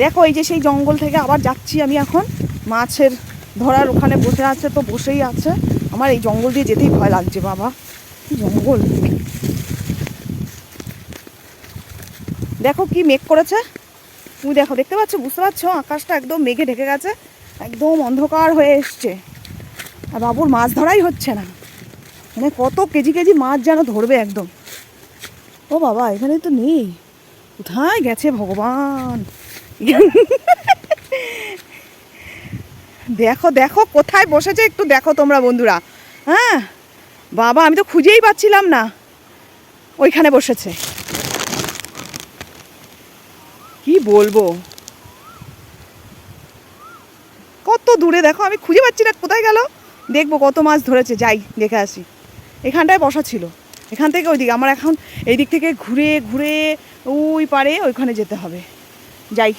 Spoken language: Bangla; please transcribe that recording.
দেখো এই যে সেই জঙ্গল থেকে আবার যাচ্ছি আমি এখন মাছের ধরার ওখানে বসে আছে তো বসেই আছে। আমার এই জঙ্গল দিয়ে যেতেই ভয় লাগছে বাবা, কি জঙ্গল। দেখো কি মেঘ করেছে, তুমি দেখো, দেখতে পাচ্ছ, বুঝতে পারছো আকাশটা একদম মেঘে ঢেকে গেছে, একদম অন্ধকার হয়ে এসছে। আর বাবুর মাছ ধরাই হচ্ছে না, মানে কত কেজি কেজি মাছ যেন ধরবে একদম। ও বাবা এখানে তো নেই, কোথায় গেছে ভগবান। দেখো দেখো কোথায় বসেছে, একটু দেখো তোমরা বন্ধুরা। হ্যাঁ বাবা, আমি তো খুঁজেই পাচ্ছিলাম না, ওইখানে বসেছে। কি বলবো, কত দূরে দেখো, আমি খুঁজে পাচ্ছি না কোথায় গেল। দেখবো কত মাছ ধরেছে, যাই দেখে আসি। এখানটায় বসা ছিল, এখান থেকে ওইদিকে আমার এখন এই দিক থেকে ঘুরে ঘুরে ওই পারে ওইখানে যেতে হবে, যাই।